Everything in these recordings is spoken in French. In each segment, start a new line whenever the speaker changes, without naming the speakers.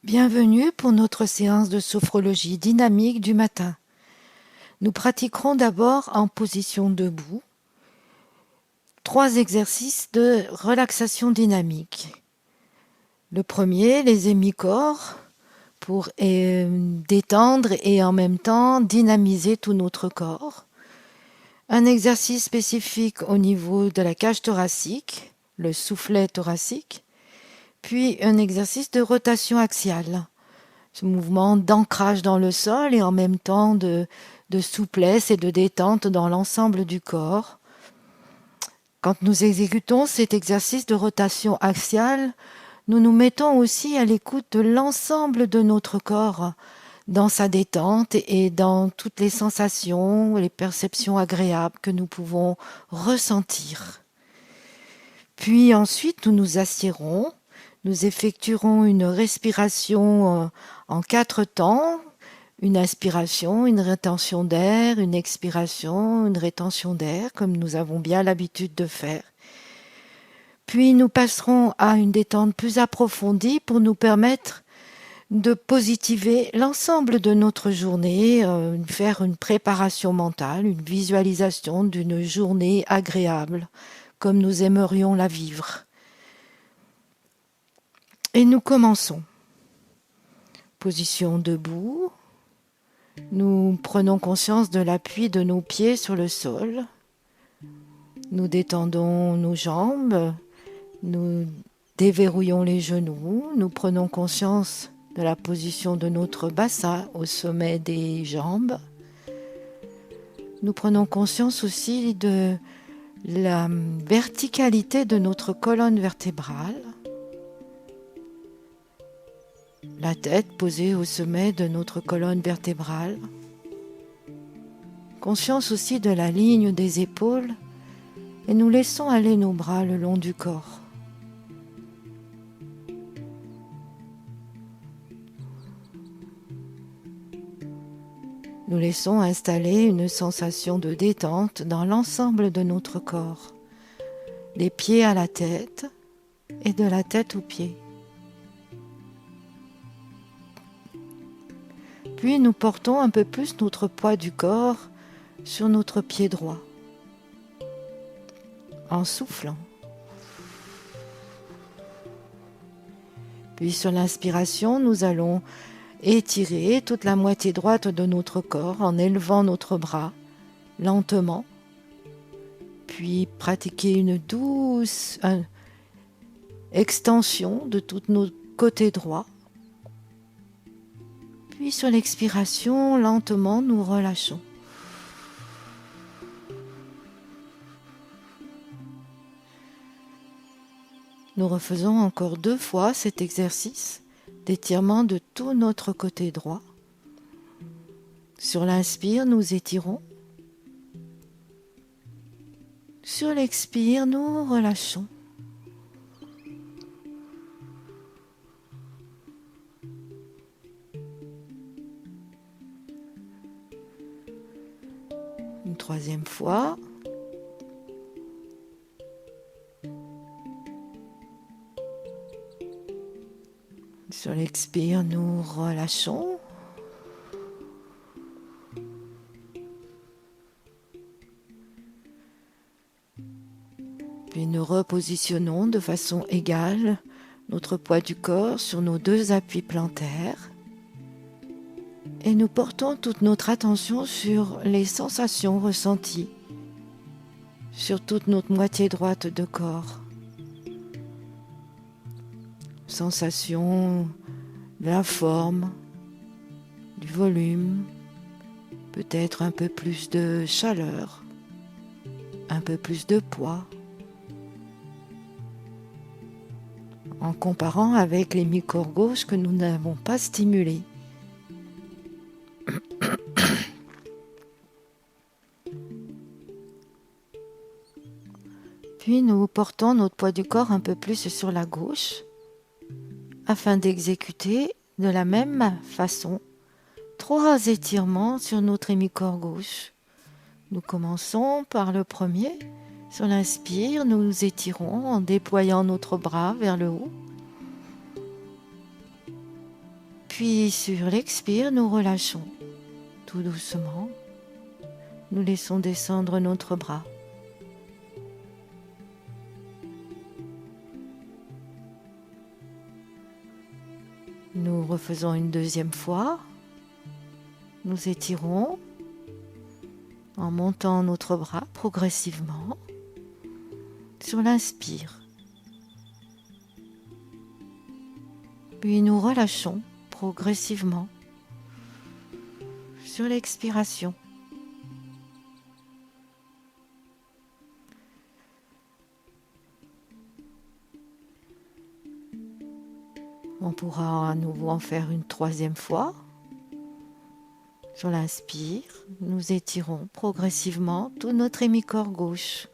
Bienvenue pour notre séance de sophrologie dynamique du matin. Nous pratiquerons d'abord en position debout 3 exercices de relaxation dynamique. Le premier, les hémicorps, pour détendre et en même temps dynamiser tout notre corps. Un exercice spécifique au niveau de la cage thoracique, le soufflet thoracique, puis un exercice de rotation axiale. Ce mouvement d'ancrage dans le sol et en même temps de souplesse et de détente dans l'ensemble du corps. Quand nous exécutons cet exercice de rotation axiale, nous nous mettons aussi à l'écoute de l'ensemble de notre corps dans sa détente et dans toutes les sensations, les perceptions agréables que nous pouvons ressentir. Puis ensuite, nous nous assiérons. Nous effectuerons une respiration en 4 temps, une inspiration, une rétention d'air, une expiration, une rétention d'air, comme nous avons bien l'habitude de faire. Puis nous passerons à une détente plus approfondie pour nous permettre de positiver l'ensemble de notre journée, faire une préparation mentale, une visualisation d'une journée agréable, comme nous aimerions la vivre. Et nous commençons. Position debout. Nous prenons conscience de l'appui de nos pieds sur le sol. Nous détendons nos jambes. Nous déverrouillons les genoux. Nous prenons conscience de la position de notre bassin au sommet des jambes. Nous prenons conscience aussi de la verticalité de notre colonne vertébrale. La tête posée au sommet de notre colonne vertébrale. Conscience aussi de la ligne des épaules et nous laissons aller nos bras le long du corps. Nous laissons installer une sensation de détente dans l'ensemble de notre corps, des pieds à la tête et de la tête aux pieds. Puis nous portons un peu plus notre poids du corps sur notre pied droit, en soufflant. Puis sur l'inspiration, nous allons étirer toute la moitié droite de notre corps en élevant notre bras lentement. Puis pratiquer une douce extension de tout notre côté droit. Puis sur l'expiration, lentement, nous relâchons. Nous refaisons encore 2 fois cet exercice d'étirement de tout notre côté droit. Sur l'inspire, nous étirons. Sur l'expire, nous relâchons. Une 3e fois. Sur l'expire, nous relâchons. Puis nous repositionnons de façon égale notre poids du corps sur nos 2 appuis plantaires. Et nous portons toute notre attention sur les sensations ressenties, sur toute notre moitié droite de corps. Sensation de la forme, du volume, peut-être un peu plus de chaleur, un peu plus de poids. En comparant avec les mi-corps gauche que nous n'avons pas stimulés. Puis nous portons notre poids du corps un peu plus sur la gauche afin d'exécuter de la même façon 3 étirements sur notre hémicorps gauche. Nous commençons par le premier. Sur l'inspire, nous nous étirons en déployant notre bras vers le haut. Puis sur l'expire, nous relâchons tout doucement. Nous laissons descendre notre bras. Nous refaisons une deuxième fois. Nous étirons en montant notre bras progressivement sur l'inspire. Puis nous relâchons progressivement sur l'expiration. On pourra à nouveau en faire une troisième fois. Sur l'inspire, nous étirons progressivement tout notre hémicorps gauche.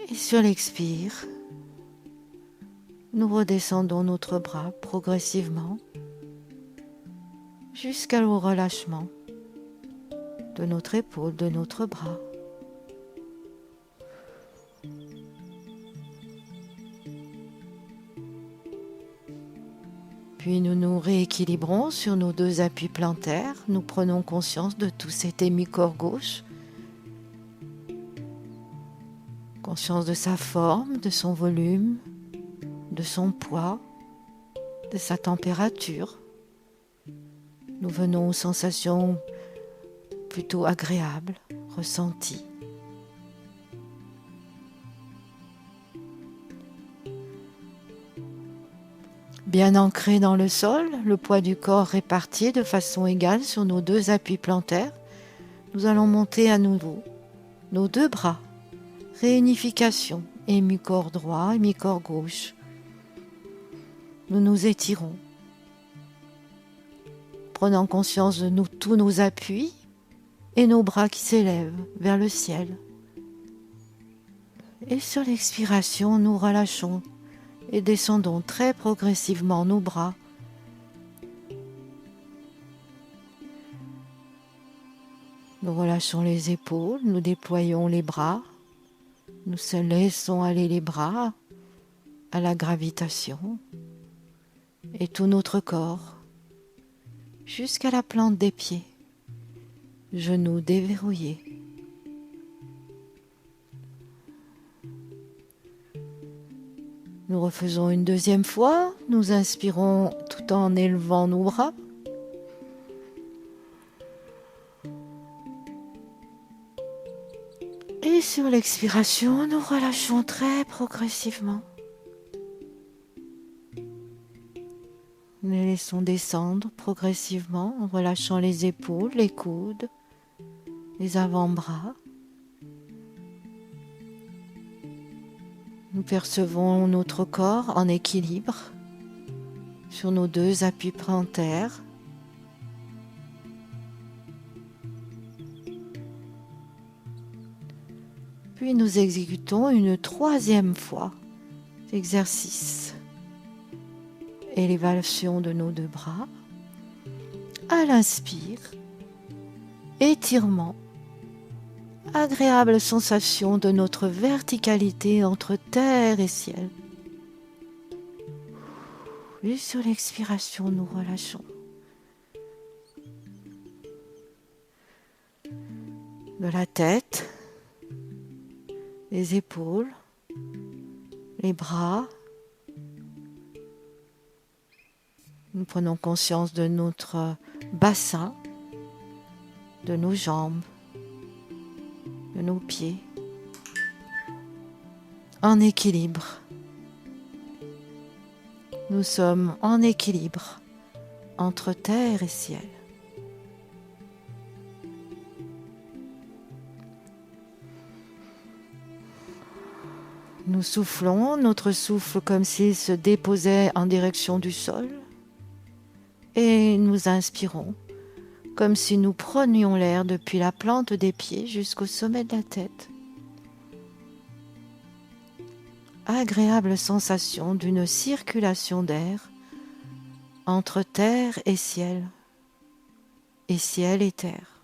Et sur l'expire, nous redescendons notre bras progressivement jusqu'au relâchement de notre épaule, de notre bras. Puis nous nous rééquilibrons sur nos deux appuis plantaires. Nous prenons conscience de tout cet hémicorps gauche. Conscience de sa forme, de son volume, de son poids, de sa température. Nous venons aux sensations plutôt agréables, ressenties. Bien ancré dans le sol, le poids du corps réparti de façon égale sur nos deux appuis plantaires, nous allons monter à nouveau nos deux bras. Réunification, hémicorps droit, hémicorps gauche. Nous nous étirons, prenant conscience de tous nos appuis et nos bras qui s'élèvent vers le ciel. Et sur l'expiration, nous relâchons et descendons très progressivement nos bras. Nous relâchons les épaules, nous déployons les bras, nous laissons aller les bras à la gravitation et tout notre corps jusqu'à la plante des pieds, genoux déverrouillés. Nous refaisons une deuxième fois, nous inspirons tout en élevant nos bras. Et sur l'expiration, nous relâchons très progressivement. Nous les laissons descendre progressivement en relâchant les épaules, les coudes, les avant-bras. Nous percevons notre corps en équilibre sur nos deux appuis plantaires. Puis nous exécutons une troisième fois l'exercice. Élévation de nos deux bras. À l'inspire, étirement. Agréable sensation de notre verticalité entre terre et ciel. Et sur l'expiration, nous relâchons. De la tête, les épaules, les bras. Nous prenons conscience de notre bassin, de nos jambes, de nos pieds, en équilibre. Nous sommes en équilibre entre terre et ciel. Nous soufflons, notre souffle comme s'il se déposait en direction du sol. Et nous inspirons, comme si nous prenions l'air depuis la plante des pieds jusqu'au sommet de la tête. Agréable sensation d'une circulation d'air entre terre et ciel et terre.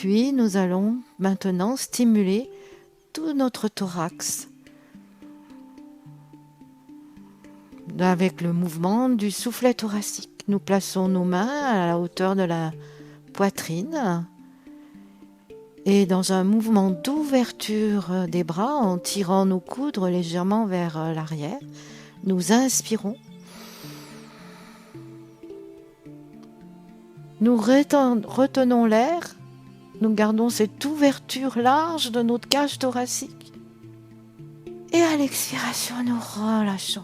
Puis nous allons maintenant stimuler tout notre thorax avec le mouvement du soufflet thoracique. Nous plaçons nos mains à la hauteur de la poitrine et dans un mouvement d'ouverture des bras, en tirant nos coudes légèrement vers l'arrière, nous inspirons. Nous retenons l'air. Nous gardons cette ouverture large de notre cage thoracique. Et à l'expiration, nous relâchons.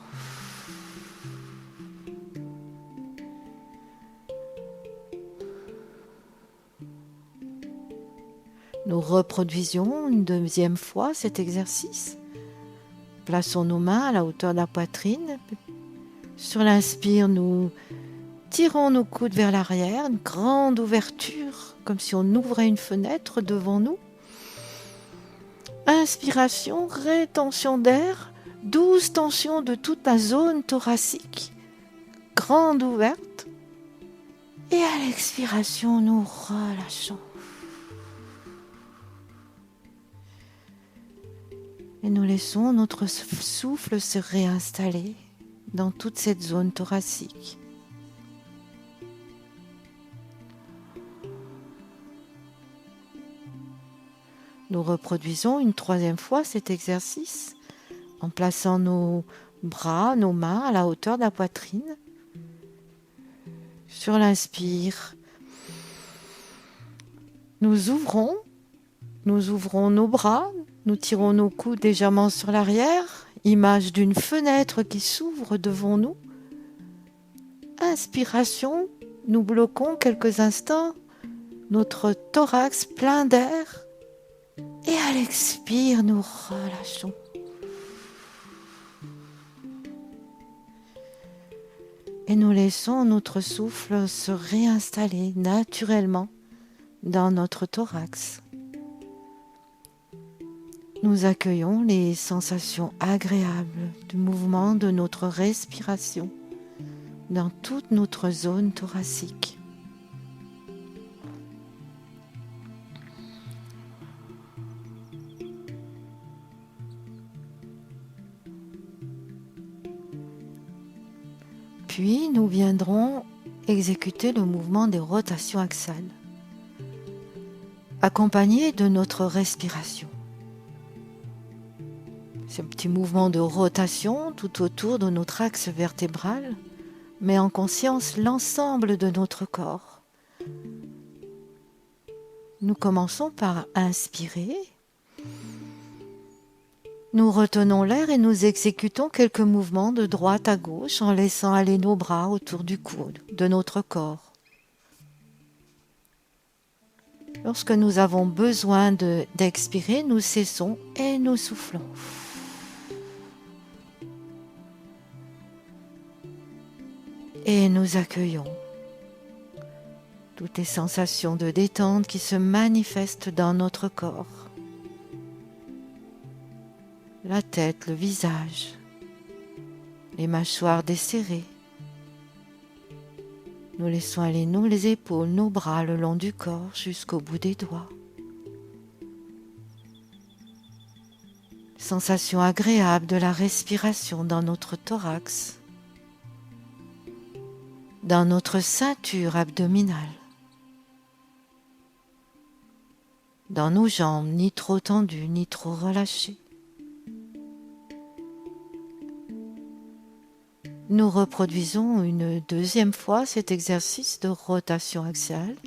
Nous reproduisons une deuxième fois cet exercice. Plaçons nos mains à la hauteur de la poitrine. Sur l'inspire, nous tirons nos coudes vers l'arrière, une grande ouverture, comme si on ouvrait une fenêtre devant nous. Inspiration, rétention d'air, douce tension de toute la zone thoracique, grande ouverte. Et à l'expiration, nous relâchons. Et nous laissons notre souffle se réinstaller dans toute cette zone thoracique. Nous reproduisons une troisième fois cet exercice en plaçant nos bras, nos mains à la hauteur de la poitrine. Sur l'inspire, nous ouvrons nos bras, nous tirons nos coudes légèrement sur l'arrière, image d'une fenêtre qui s'ouvre devant nous. Inspiration, nous bloquons quelques instants notre thorax plein d'air et à l'expire, nous relâchons. Et nous laissons notre souffle se réinstaller naturellement dans notre thorax. Nous accueillons les sensations agréables du mouvement de notre respiration dans toute notre zone thoracique. Puis nous viendrons exécuter le mouvement des rotations axiales, accompagné de notre respiration. Ce petit mouvement de rotation tout autour de notre axe vertébral met en conscience l'ensemble de notre corps. Nous commençons par inspirer. Nous retenons l'air et nous exécutons quelques mouvements de droite à gauche en laissant aller nos bras autour du coude, de notre corps. Lorsque nous avons besoin d'expirer, nous cessons et nous soufflons. Et nous accueillons toutes les sensations de détente qui se manifestent dans notre corps. La tête, le visage, les mâchoires desserrées. Nous laissons aller les épaules, nos bras le long du corps jusqu'au bout des doigts. Sensation agréable de la respiration dans notre thorax, dans notre ceinture abdominale, dans nos jambes ni trop tendues ni trop relâchées. Nous reproduisons une deuxième fois cet exercice de rotation axiale.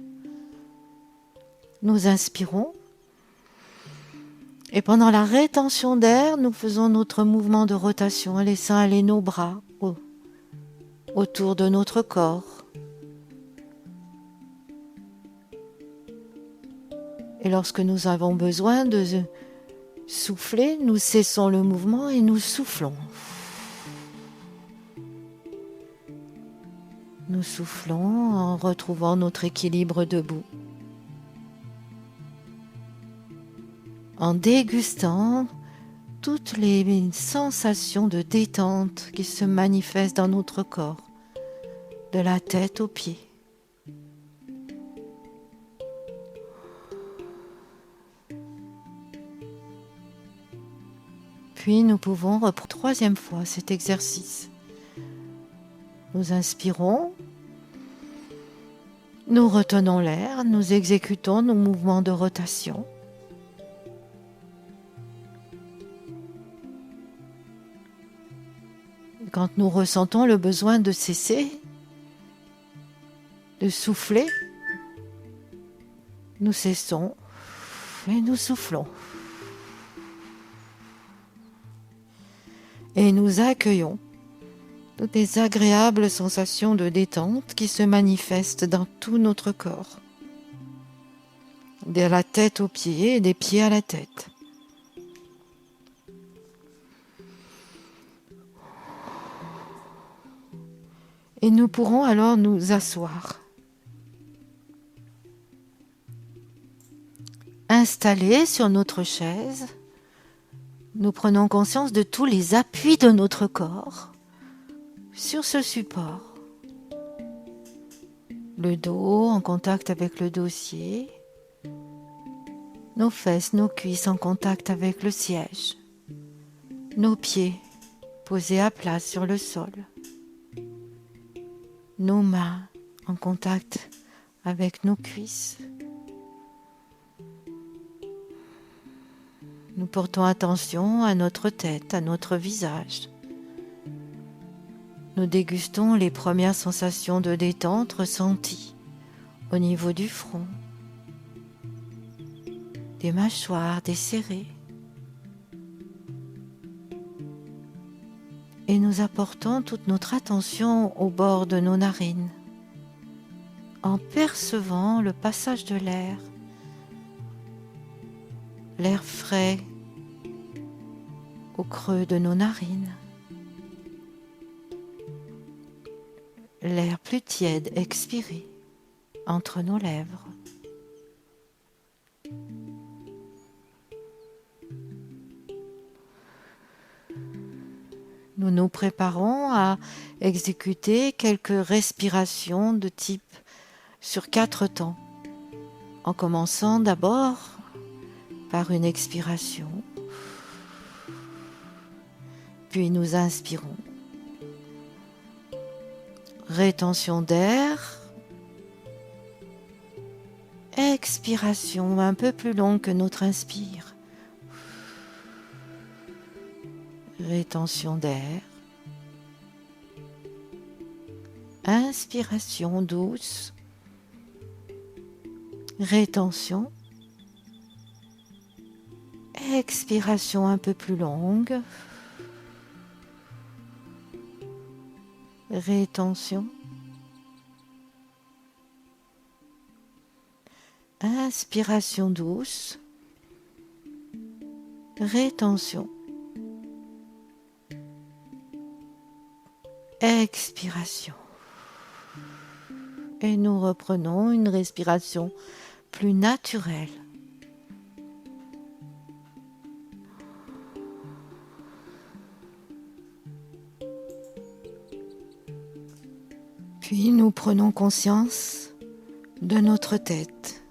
Nous inspirons et pendant la rétention d'air, nous faisons notre mouvement de rotation en laissant aller nos bras autour de notre corps. Et lorsque nous avons besoin de souffler, nous cessons le mouvement et nous soufflons. Nous soufflons en retrouvant notre équilibre debout, en dégustant toutes les sensations de détente qui se manifestent dans notre corps, de la tête aux pieds. Puis nous pouvons reprendre 3e fois cet exercice. Nous inspirons, nous retenons l'air, nous exécutons nos mouvements de rotation. Quand nous ressentons le besoin de cesser, de souffler, nous cessons et nous soufflons. Et nous accueillons toutes les agréables sensations de détente qui se manifestent dans tout notre corps, de la tête aux pieds et des pieds à la tête. Et nous pourrons alors nous asseoir, installés sur notre chaise. Nous prenons conscience de tous les appuis de notre corps sur ce support. Le dos en contact avec le dossier, nos fesses, nos cuisses en contact avec le siège, nos pieds posés à plat sur le sol, nos mains en contact avec nos cuisses. Nous portons attention à notre tête, à notre visage. Nous dégustons les premières sensations de détente ressenties au niveau du front, des mâchoires desserrées. Et nous apportons toute notre attention au bord de nos narines, en percevant le passage de l'air frais au creux de nos narines, l'air plus tiède expiré entre nos lèvres. Nous nous préparons à exécuter quelques respirations de type sur 4 temps, en commençant d'abord par une expiration, puis nous inspirons. Rétention d'air, expiration un peu plus longue que notre inspire. Rétention d'air, inspiration douce, rétention, expiration un peu plus longue, rétention, inspiration douce, rétention, expiration. Et nous reprenons une respiration plus naturelle. Puis nous prenons conscience de notre tête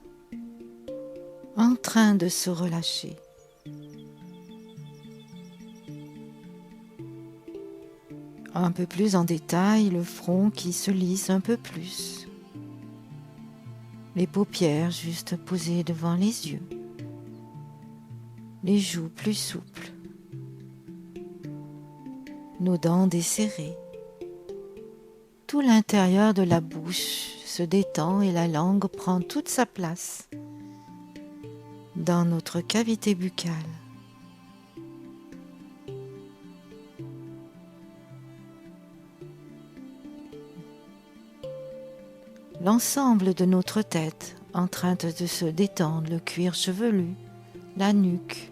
en train de se relâcher. Un peu plus en détail, le front qui se lisse un peu plus. Les paupières juste posées devant les yeux. Les joues plus souples. Nos dents desserrées. Tout l'intérieur de la bouche se détend et la langue prend toute sa place dans notre cavité buccale. L'ensemble de notre tête en train de se détendre, le cuir chevelu, la nuque.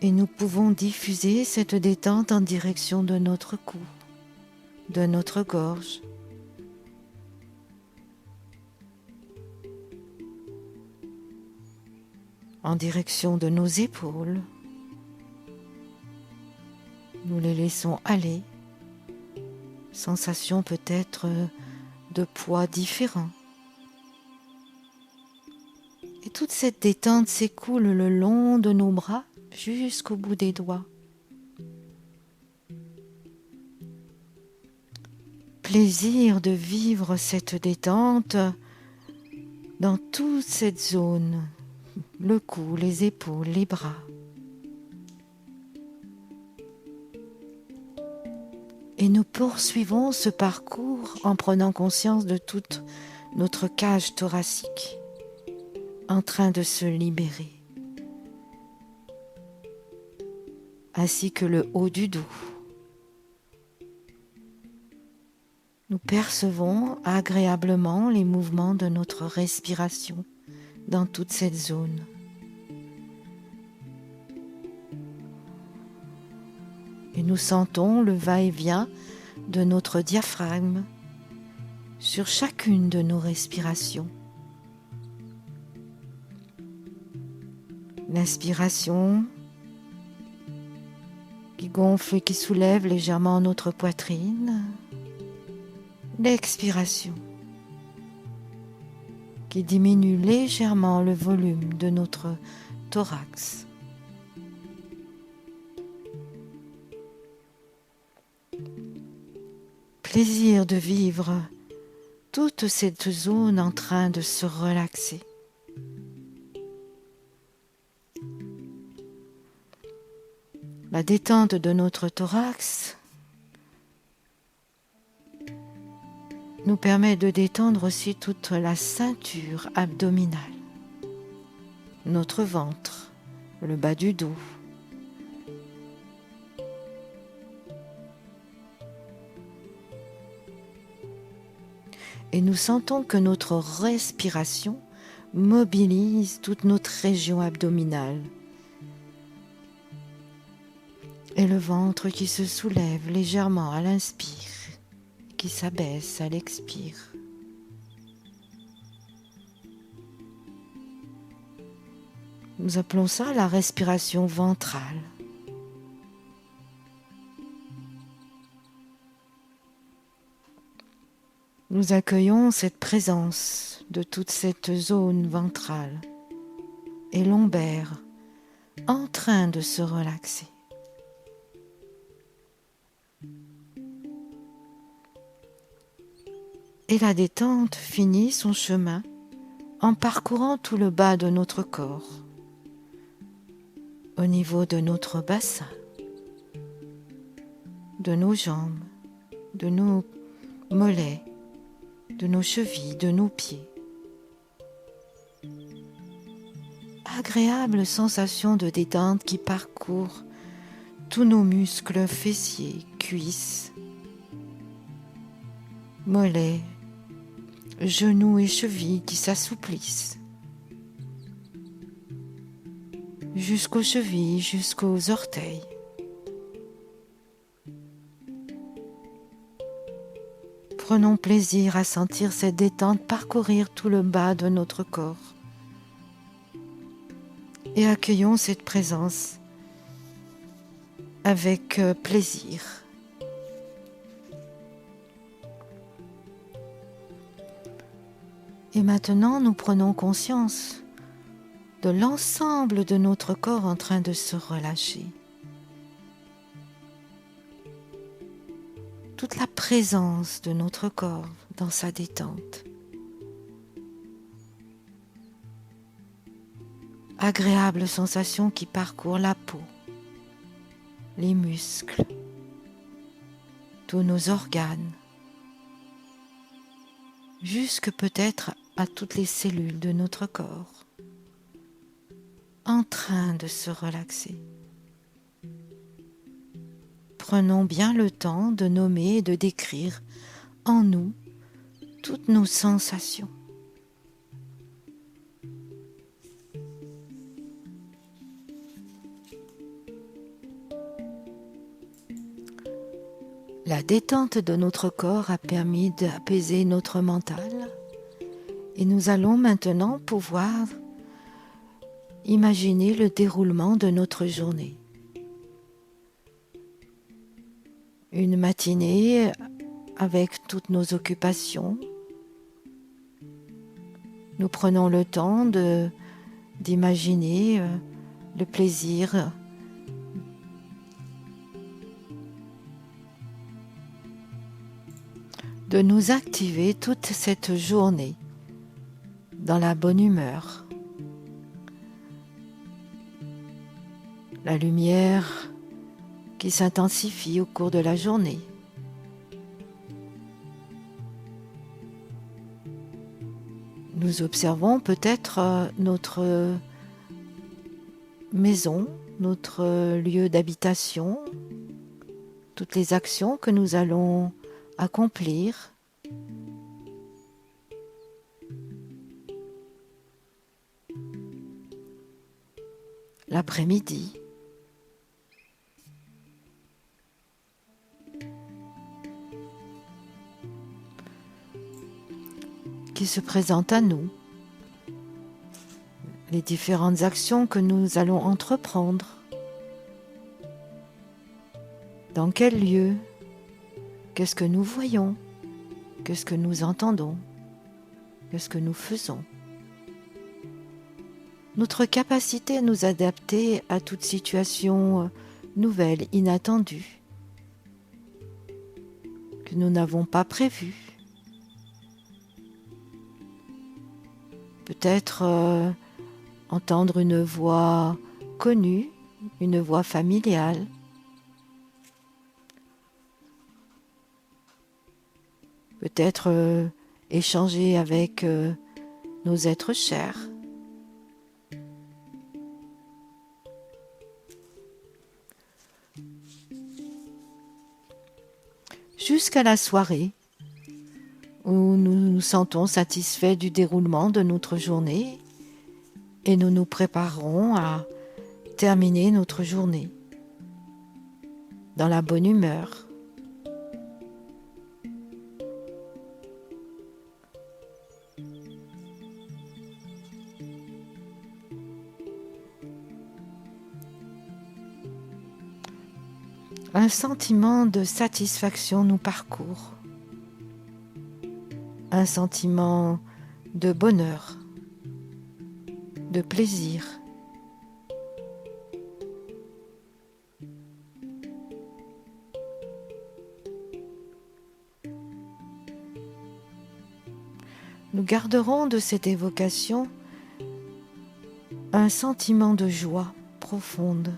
Et nous pouvons diffuser cette détente en direction de notre cou, de notre gorge. En direction de nos épaules. Nous les laissons aller. Sensation peut-être de poids différents. Et toute cette détente s'écoule le long de nos bras jusqu'au bout des doigts. Plaisir de vivre cette détente dans toute cette zone, le cou, les épaules, les bras. Et nous poursuivons ce parcours en prenant conscience de toute notre cage thoracique en train de se libérer, ainsi que le haut du dos. Nous percevons agréablement les mouvements de notre respiration dans toute cette zone. Et nous sentons le va-et-vient de notre diaphragme sur chacune de nos respirations. L'inspiration qui gonfle et qui soulève légèrement notre poitrine. L'expiration qui diminue légèrement le volume de notre thorax. Plaisir de vivre toute cette zone en train de se relaxer. La détente de notre thorax nous permet de détendre aussi toute la ceinture abdominale, notre ventre, le bas du dos. Et nous sentons que notre respiration mobilise toute notre région abdominale. Et le ventre qui se soulève légèrement à l'inspire, qui s'abaisse à l'expire. Nous appelons ça la respiration ventrale. Nous accueillons cette présence de toute cette zone ventrale et lombaire en train de se relaxer. Et la détente finit son chemin en parcourant tout le bas de notre corps, au niveau de notre bassin, de nos jambes, de nos mollets, de nos chevilles, de nos pieds. Agréable sensation de détente qui parcourt tous nos muscles fessiers, cuisses, mollets, genoux et chevilles qui s'assouplissent jusqu'aux chevilles, jusqu'aux orteils. Prenons plaisir à sentir cette détente parcourir tout le bas de notre corps et accueillons cette présence avec plaisir. Et maintenant, nous prenons conscience de l'ensemble de notre corps en train de se relâcher. Toute la présence de notre corps dans sa détente. Agréable sensation qui parcourt la peau, les muscles, tous nos organes, jusque peut-être à toutes les cellules de notre corps, en train de se relaxer. Prenons bien le temps de nommer et de décrire en nous toutes nos sensations. La détente de notre corps a permis d'apaiser notre mental et nous allons maintenant pouvoir imaginer le déroulement de notre journée. Une matinée avec toutes nos occupations. Nous prenons le temps d'imaginer le plaisir de nous activer toute cette journée dans la bonne humeur. La lumière qui s'intensifie au cours de la journée. Nous observons peut-être notre maison, notre lieu d'habitation, toutes les actions que nous allons accomplir. L'après-midi. Qui se présente à nous, les différentes actions que nous allons entreprendre, dans quel lieu, qu'est-ce que nous voyons, qu'est-ce que nous entendons, qu'est-ce que nous faisons. Notre capacité à nous adapter à toute situation nouvelle, inattendue, que nous n'avons pas prévue. Peut-être entendre une voix connue, une voix familiale. Peut-être échanger avec nos êtres chers. Jusqu'à la soirée, où nous nous sentons satisfaits du déroulement de notre journée et nous nous préparerons à terminer notre journée dans la bonne humeur. Un sentiment de satisfaction nous parcourt. Un sentiment de bonheur, de plaisir. Nous garderons de cette évocation un sentiment de joie profonde.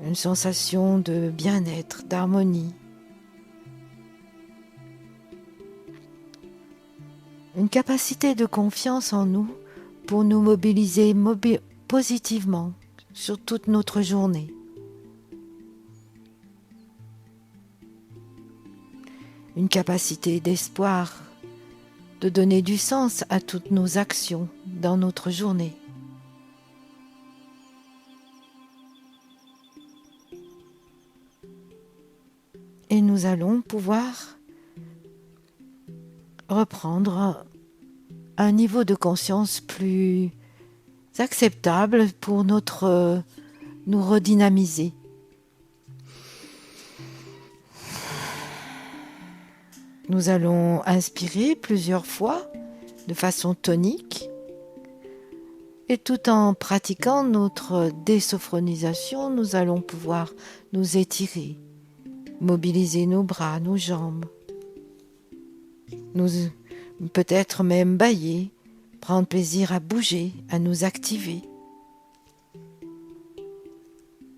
Une sensation de bien-être, d'harmonie. Une capacité de confiance en nous pour nous mobiliser positivement sur toute notre journée. Une capacité d'espoir, de donner du sens à toutes nos actions dans notre journée. Et nous allons pouvoir reprendre un niveau de conscience plus acceptable pour nous redynamiser. Nous allons inspirer plusieurs fois de façon tonique et tout en pratiquant notre désophronisation, nous allons pouvoir nous étirer, mobiliser nos bras, nos jambes, nous peut-être même bâiller, prendre plaisir à bouger, à nous activer.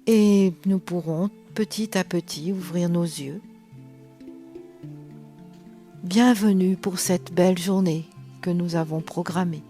Et nous pourrons petit à petit ouvrir nos yeux. Bienvenue pour cette belle journée que nous avons programmée.